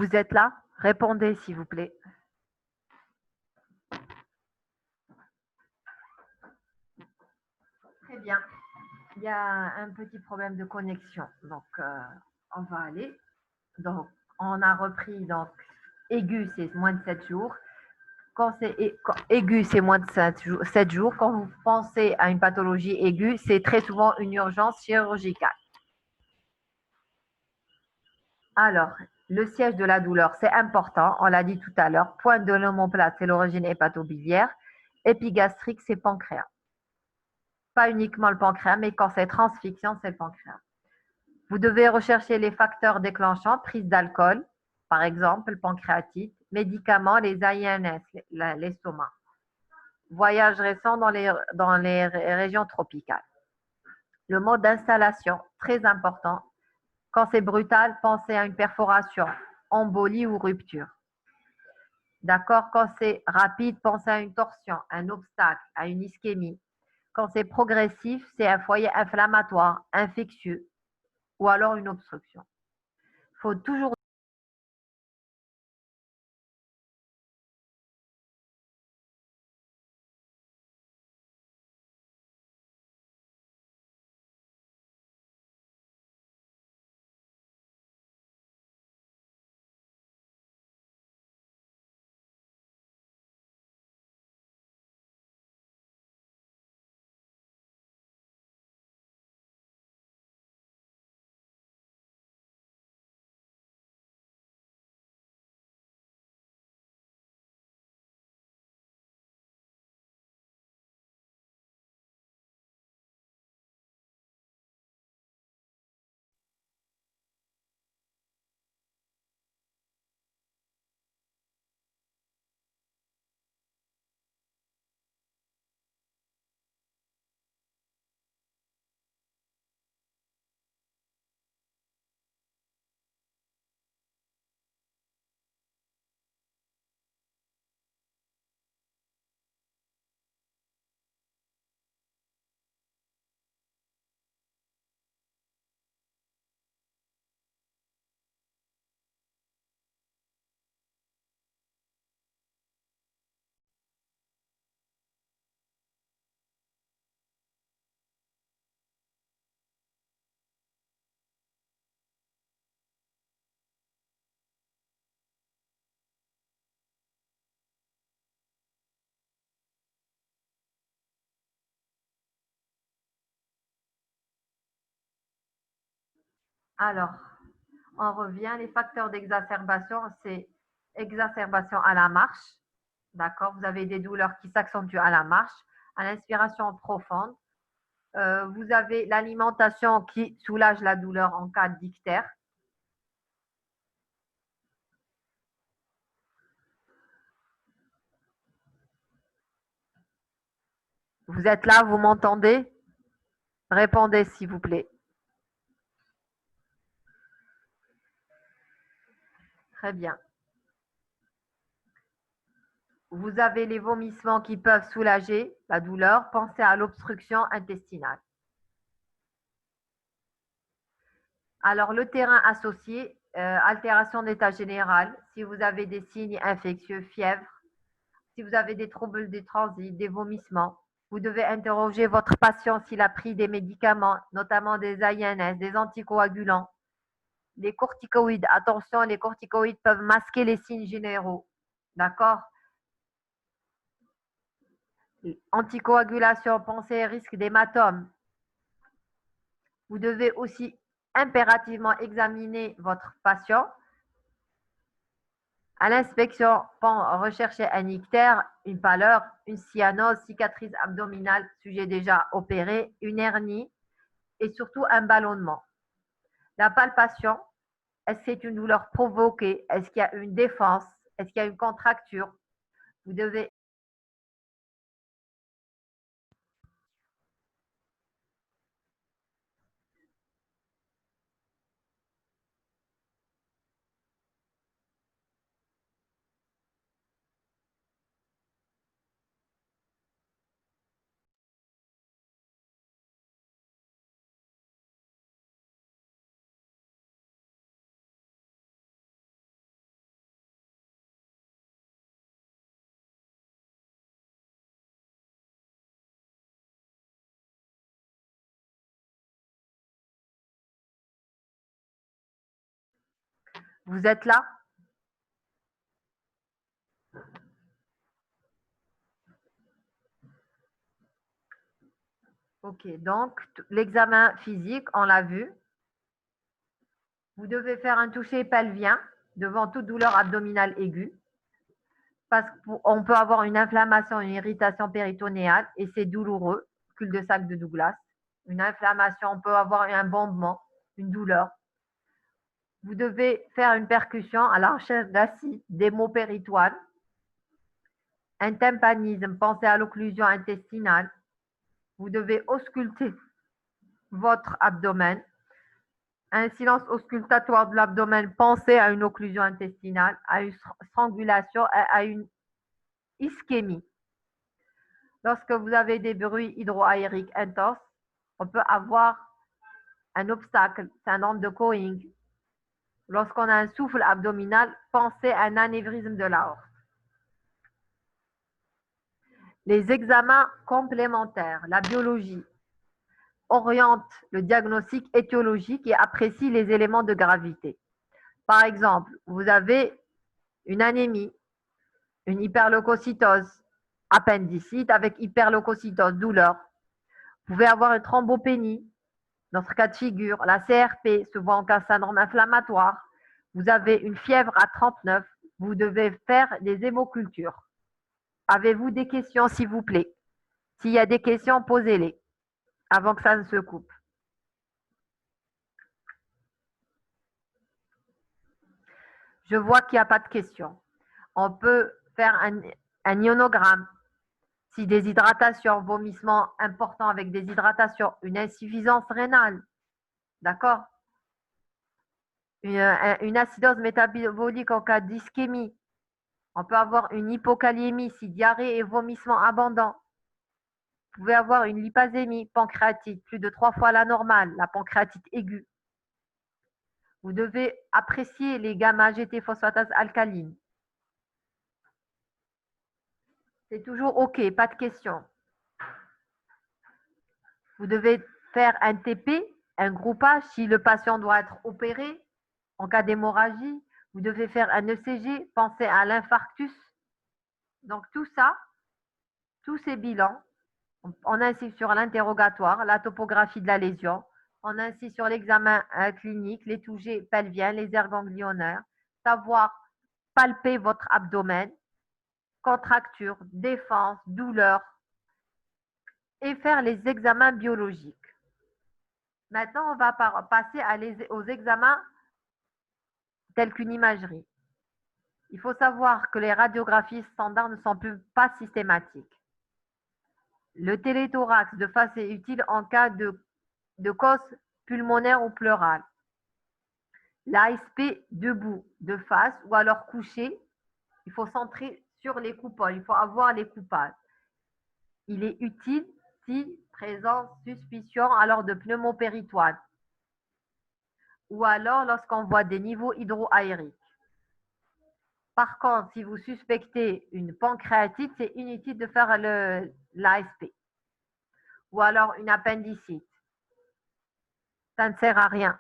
Vous êtes là? Répondez, s'il vous plaît. Très bien. Il y a un petit problème de connexion. Donc, on va aller. Donc, on a repris. Donc, aigu, c'est moins de 7 jours. Quand c'est aigu, c'est moins de 7 jours. Quand vous pensez à une pathologie aiguë, c'est très souvent une urgence chirurgicale. Alors, le siège de la douleur, c'est important. On l'a dit tout à l'heure. Point de l'omoplate, c'est l'origine hépatobiliaire. Épigastrique, c'est pancréas. Pas uniquement le pancréas, mais quand c'est transfixion, c'est le pancréas. Vous devez rechercher les facteurs déclenchants, prise d'alcool, par exemple, pancréatite, médicaments, les AINS, l'estomac. Voyage récent dans les régions tropicales. Le mode d'installation, très important. Quand c'est brutal, pensez à une perforation, embolie ou rupture. D'accord? Quand c'est rapide, pensez à une torsion, un obstacle, à une ischémie. Quand c'est progressif, c'est un foyer inflammatoire, infectieux ou alors une obstruction. Il faut toujours. Alors, on revient. Les facteurs d'exacerbation, c'est exacerbation à la marche. D'accord? Vous avez des douleurs qui s'accentuent à la marche, à l'inspiration profonde. Vous avez l'alimentation qui soulage la douleur en cas d'ictère. Vous êtes là, vous m'entendez? Répondez, s'il vous plaît. Très bien. Vous avez les vomissements qui peuvent soulager la douleur. Pensez à l'obstruction intestinale. Alors, le terrain associé, altération d'état général, si vous avez des signes infectieux, fièvre, si vous avez des troubles du transit, des vomissements, vous devez interroger votre patient s'il a pris des médicaments, notamment des AINS, des anticoagulants, les corticoïdes. Attention, les corticoïdes peuvent masquer les signes généraux. D'accord? Anticoagulation, pensez risque d'hématome. Vous devez aussi impérativement examiner votre patient. À l'inspection, rechercher un ictère, une pâleur, une cyanose, cicatrice abdominale, sujet déjà opéré, une hernie et surtout un ballonnement. La palpation, est-ce que c'est une douleur provoquée? Est-ce qu'il y a une défense? Est-ce qu'il y a une contracture? Vous devez Vous êtes là? Ok, donc l'examen physique, on l'a vu. Vous devez faire un toucher pelvien devant toute douleur abdominale aiguë. Parce qu'on peut avoir une inflammation, une irritation péritonéale et c'est douloureux, cul-de-sac de Douglas. Une inflammation, on peut avoir un bombement, une douleur. Vous devez faire une percussion à la recherche d'acide, d'hémopéritoine, un tympanisme, pensez à l'occlusion intestinale. Vous devez ausculter votre abdomen. Un silence auscultatoire de l'abdomen, pensez à une occlusion intestinale, à une strangulation, à une ischémie. Lorsque vous avez des bruits hydroaériques intenses, on peut avoir un obstacle, syndrome de Cowing. Lorsqu'on a un souffle abdominal, pensez à un anévrisme de l'aorte. Les examens complémentaires, la biologie, oriente le diagnostic étiologique et apprécie les éléments de gravité. Par exemple, vous avez une anémie, une hyperleucocytose, appendicite avec hyperleucocytose, douleur. Vous pouvez avoir une thrombopénie. Notre cas de figure, la CRP se voit en cas de syndrome inflammatoire. Vous avez une fièvre à 39. Vous devez faire des hémocultures. Avez-vous des questions, s'il vous plaît? S'il y a des questions, posez-les avant que ça ne se coupe. Je vois qu'il n'y a pas de questions. On peut faire un ionogramme. Si déshydratation, vomissement important avec déshydratation, une insuffisance rénale, d'accord? Une acidose métabolique en cas d'ischémie. On peut avoir une hypokaliémie si diarrhée et vomissement abondant. Vous pouvez avoir une lypasémie, pancréatite, plus de 3 fois la normale, la pancréatite aiguë. Vous devez apprécier les gamma-GT phosphatases alcalines. C'est toujours OK, pas de question. Vous devez faire un TP, un groupage si le patient doit être opéré. En cas d'hémorragie, vous devez faire un ECG, pensez à l'infarctus. Donc tout ça, tous ces bilans, on insiste sur l'interrogatoire, la topographie de la lésion, on insiste sur l'examen clinique, les touchés pelviens, les aires ganglionnaires, savoir palper votre abdomen, contracture, défense, douleur, et faire les examens biologiques. Maintenant, on va passer aux examens tels qu'une imagerie. Il faut savoir que les radiographies standards ne sont pas systématiques. Le téléthorax de face est utile en cas de cause pulmonaire ou pleurale. L'ASP debout, de face ou alors couché, il faut centrer sur les coupoles, il faut avoir les coupades. Il est utile si présence suspicion alors de pneumopéritoine ou alors lorsqu'on voit des niveaux hydroaériques. Par contre, si vous suspectez une pancréatite, c'est inutile de faire l'ASP ou alors une appendicite. Ça ne sert à rien.